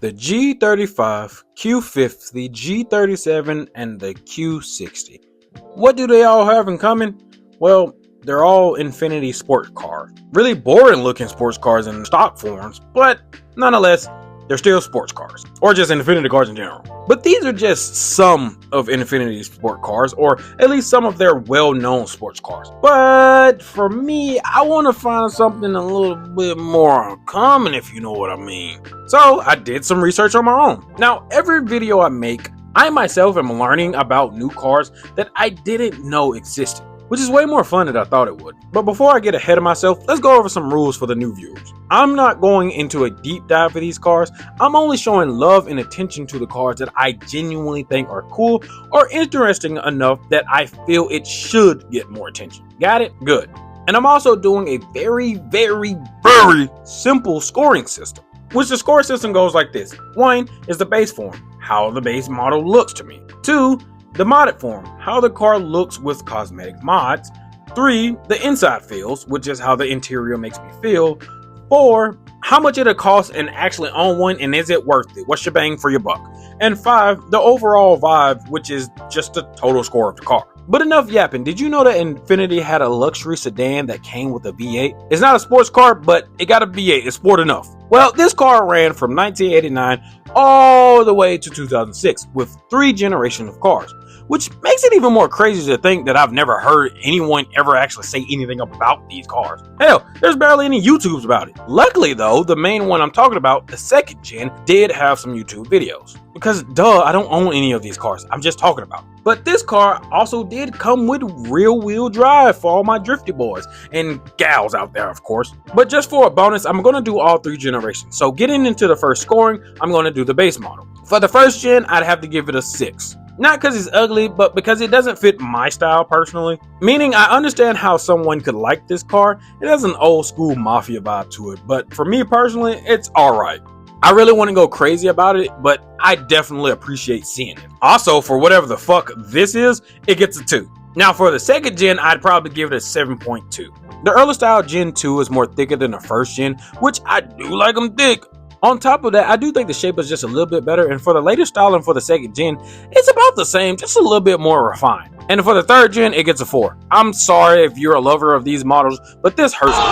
the G35, Q50, G37, and the Q60. What do they all have in common? Well, they're all Infiniti sports cars. Really boring looking sports cars in stock forms, but nonetheless, they're still sports cars, or just Infiniti cars in general. But these are just some of Infiniti's sport cars, or at least some of their well-known sports cars. But for me, I want to find something a little bit more uncommon, if you know what I mean. So I did some research on my own. Now, every video I make, I myself am learning about new cars that I didn't know existed, which is way more fun than I thought it would. But before I get ahead of myself, let's go over some rules for the new viewers. I'm not going into a deep dive for these cars. I'm only showing love and attention to the cars that I genuinely think are cool or interesting enough that I feel it should get more attention. Got it? Good. And I'm also doing a very simple scoring system, which the score system goes like this. 1 is the base form, how the base model looks to me. 2, the modded form, how the car looks with cosmetic mods. 3, the inside feels, which is how the interior makes me feel. 4, how much it'll cost and actually own one, and is it worth it? What's your bang for your buck? And 5, the overall vibe, which is just the total score of the car. But enough yapping. Did you know that Infiniti had a luxury sedan that came with a V8? It's not a sports car, but it got a V8. It's sport enough. Well, this car ran from 1989 all the way to 2006 with 3 generations of cars, which makes it even more crazy to think that I've never heard anyone ever actually say anything about these cars. Hell, there's barely any YouTubes about it. Luckily though, the main one I'm talking about, the second gen, did have some YouTube videos. Because duh, I don't own any of these cars, I'm just talking about. But this car also did come with rear wheel drive for all my drifty boys and gals out there, of course. But just for a bonus, I'm going to do all 3 generations. So getting into the first scoring, I'm going to do the base model. For the first gen, I'd have to give it a 6. Not because it's ugly, but because it doesn't fit my style personally. Meaning I understand how someone could like this car. It has an old school mafia vibe to it, but for me personally, it's alright. I really want to go crazy about it, but I definitely appreciate seeing it. Also, for whatever the fuck this is, it gets a 2. Now for the second gen, I'd probably give it a 7.2. The early style Gen 2 is more thicker than the first gen, which I do like them thick. On top of that, I do think the shape is just a little bit better, and for the later styling for the second gen, it's about the same, just a little bit more refined. And for the third gen, it gets a 4. I'm sorry if you're a lover of these models, but this hurts me.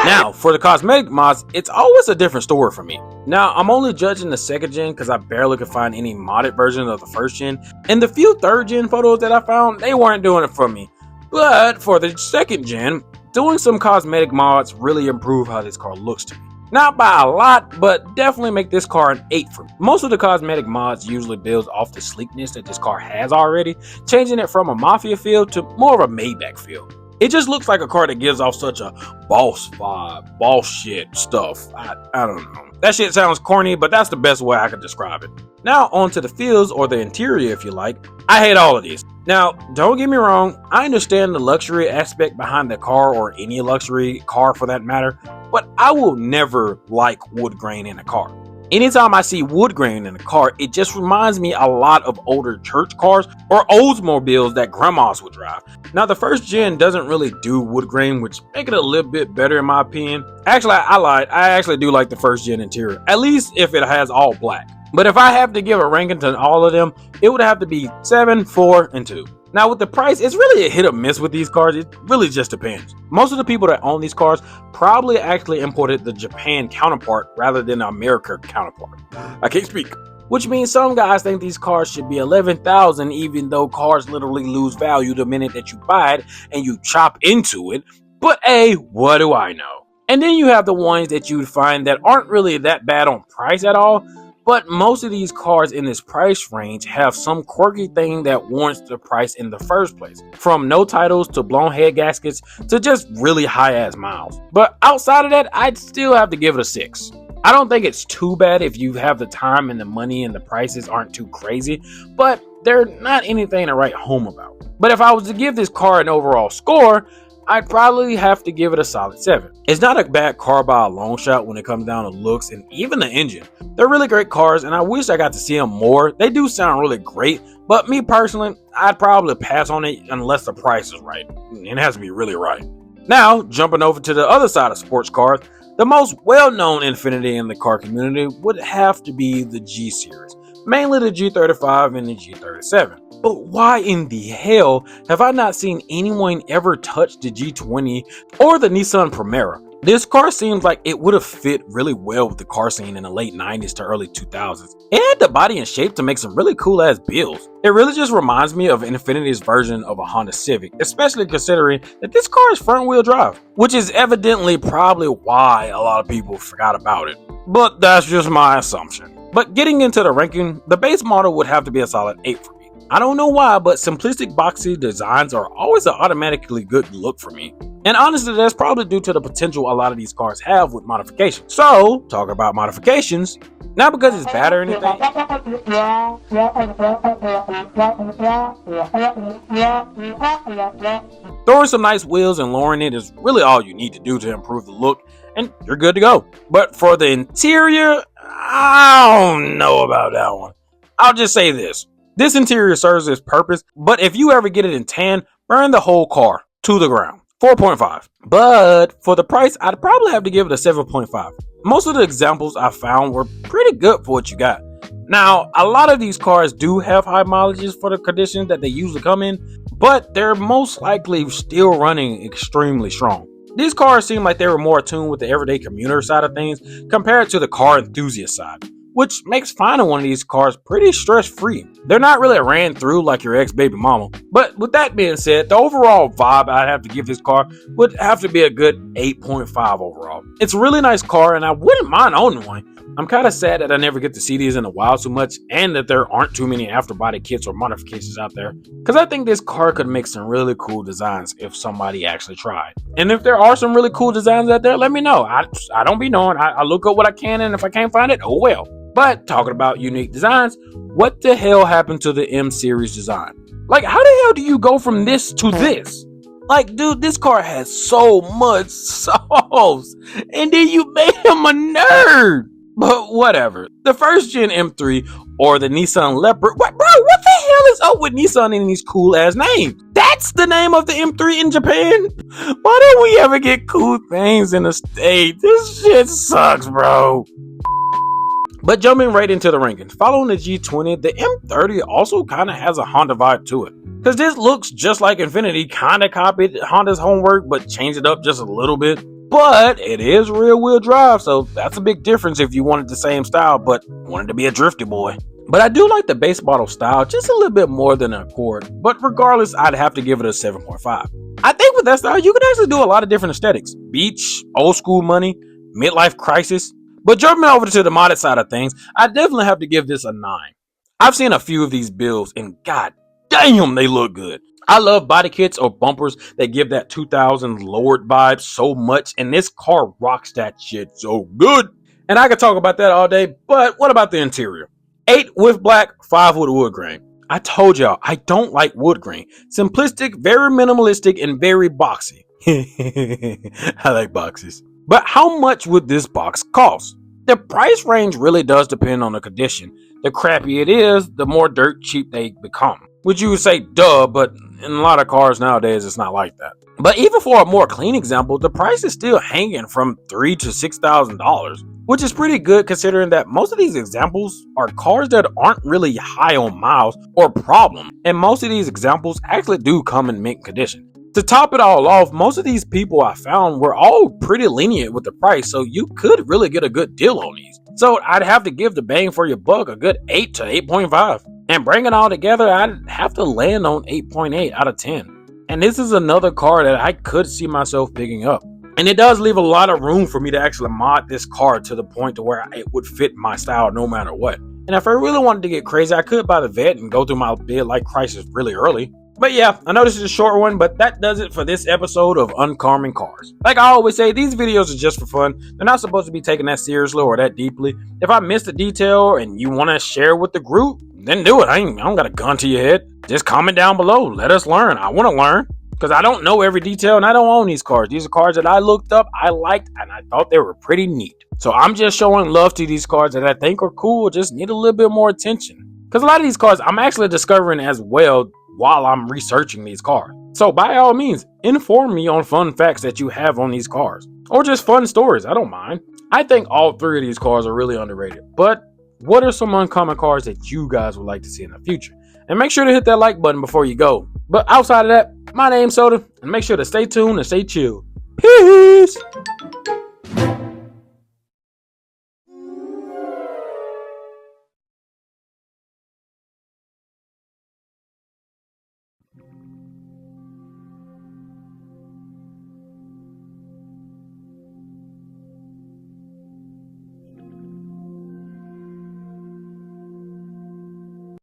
Now, for the cosmetic mods, it's always a different story for me. Now, I'm only judging the second gen because I barely could find any modded version of the first gen, and the few third gen photos that I found, they weren't doing it for me. But for the second gen, doing some cosmetic mods really improve how this car looks to me. Not by a lot, but definitely make this car an 8 for me. Most of the cosmetic mods usually builds off the sleekness that this car has already, changing it from a mafia feel to more of a Maybach feel. It just looks like a car that gives off such a boss vibe, boss shit stuff. I don't know. That shit sounds corny, but that's the best way I could describe it. Now on to the feels, or the interior if you like. I hate all of these. Now, don't get me wrong, I understand the luxury aspect behind the car, or any luxury car for that matter, but I will never like wood grain in a car. Anytime I see wood grain in a car, it just reminds me a lot of older church cars or Oldsmobiles that grandmas would drive. Now the first gen doesn't really do wood grain, which make it a little bit better in my opinion. Actually, I lied. I actually do like the first gen interior, at least if it has all black. But if I have to give a ranking to all of them, it would have to be 7, 4, and 2. Now with the price, it's really a hit or miss with these cars. It really just depends. Most of the people that own these cars probably actually imported the Japan counterpart rather than the America counterpart. I can't speak. Which means some guys think these cars should be $11,000, even though cars literally lose value the minute that you buy it and you chop into it. But hey, what do I know? And then you have the ones that you'd find that aren't really that bad on price at all. But most of these cars in this price range have some quirky thing that warrants the price in the first place. From no titles to blown head gaskets to just really high ass miles. But outside of that, I'd still have to give it a 6. I don't think it's too bad if you have the time and the money and the prices aren't too crazy, but they're not anything to write home about. But if I was to give this car an overall score, I'd probably have to give it a solid 7. It's not a bad car by a long shot when it comes down to looks and even the engine. They're really great cars, and I wish I got to see them more. They do sound really great, but me personally, I'd probably pass on it unless the price is right. It has to be really right. Now, jumping over to the other side of sports cars, The most well-known Infiniti in the car community would have to be the G series, mainly the G35 and the G37. But why in the hell have I not seen anyone ever touch the G20 or the Nissan Primera? This car seems like it would have fit really well with the car scene in the late 90s to early 2000s. It had the body and shape to make some really cool ass builds. It really just reminds me of Infiniti's version of a Honda Civic, especially considering that this car is front wheel drive, which is evidently probably why a lot of people forgot about it. But that's just my assumption. But getting into the ranking, the base model would have to be a solid 8 for me. I don't know why, but simplistic boxy designs are always an automatically good look for me. And honestly, that's probably due to the potential a lot of these cars have with modifications. So, talk about modifications. Not because it's bad or anything. Throwing some nice wheels and lowering it is really all you need to do to improve the look, and you're good to go. But for the interior, I don't know about that one. I'll just say this. This interior serves its purpose, but if you ever get it in tan, burn the whole car to the ground. 4.5. But for the price, I'd probably have to give it a 7.5. Most of the examples I found were pretty good for what you got. Now, a lot of these cars do have high mileages for the conditions that they usually come in, but they're most likely still running extremely strong. These cars seem like they were more attuned with the everyday commuter side of things compared to the car enthusiast side, which makes finding one of these cars pretty stress-free. They're not really ran through like your ex-baby mama. But with that being said, the overall vibe I'd have to give this car would have to be a good 8.5 overall. It's a really nice car and I wouldn't mind owning one. I'm kind of sad that I never get to see these in the wild so much and that there aren't too many afterbody kits or modifications out there. Because I think this car could make some really cool designs if somebody actually tried. And if there are some really cool designs out there, let me know. I don't be knowing. I look up what I can, and if I can't find it, oh well. But talking about unique designs, what the hell happened to the M series design? Like, how the hell do you go from this to this? Like, dude, this car has so much sauce, and then you made him a nerd. But whatever. The first gen M3 or the Nissan Leopard. What the hell is up with Nissan in these cool ass names? That's the name of the M3 in Japan? Why don't we ever get cool things in the States? This shit sucks, bro. But jumping right into the rankings, following the G20, the M30 also kind of has a Honda vibe to it. Because this looks just like Infiniti, kind of copied Honda's homework, but changed it up just a little bit. But it is rear wheel drive, so that's a big difference if you wanted the same style, but wanted to be a drifty boy. But I do like the base model style just a little bit more than an Accord, but regardless, I'd have to give it a 7.5. I think with that style, you could actually do a lot of different aesthetics. Beach, old school money, midlife crisis. But jumping over to the modded side of things, I definitely have to give this a 9. I've seen a few of these builds and god damn, they look good. I love body kits or bumpers that give that 2000 lowered vibe so much, and this car rocks that shit so good. And I could talk about that all day, but what about the interior? 8 with black, 5 with wood grain. I told y'all, I don't like wood grain. Simplistic, very minimalistic, and very boxy. I like boxes. But how much would this box cost? The price range really does depend on the condition. The crappier it is, the more dirt cheap they become. Which you would say, duh, but in a lot of cars nowadays, it's not like that. But even for a more clean example, the price is still hanging from $3,000 to $6,000, which is pretty good considering that most of these examples are cars that aren't really high on miles or problem. And most of these examples actually do come in mint condition. To top it all off, most of these people I found were all pretty lenient with the price, so you could really get a good deal on these. So I'd have to give the bang for your buck a good 8 to 8.5. And bring it all together, I'd have to land on 8.8 out of 10. And this is another car that I could see myself picking up. And it does leave a lot of room for me to actually mod this car to the point to where it would fit my style no matter what. And if I really wanted to get crazy, I could buy the Vet and go through my bid-like crisis really early. But yeah, I know this is a short one, but that does it for this episode of Uncommon Cars. Like I always say, these videos are just for fun. They're not supposed to be taken that seriously or that deeply. If I missed a detail and you want to share with the group, then do it. I don't got a gun to your head. Just comment down below. Let us learn. I want to learn because I don't know every detail and I don't own these cars. These are cars that I looked up, I liked, and I thought they were pretty neat. So I'm just showing love to these cars that I think are cool, just need a little bit more attention. Because a lot of these cars I'm actually discovering as well while I'm researching these cars. So by all means, inform me on fun facts that you have on these cars. Or just fun stories, I don't mind. I think all three of these cars are really underrated. But what are some uncommon cars that you guys would like to see in the future? And make sure to hit that like button before you go. But outside of that, my name's Soda, and make sure to stay tuned and stay chill. Peace!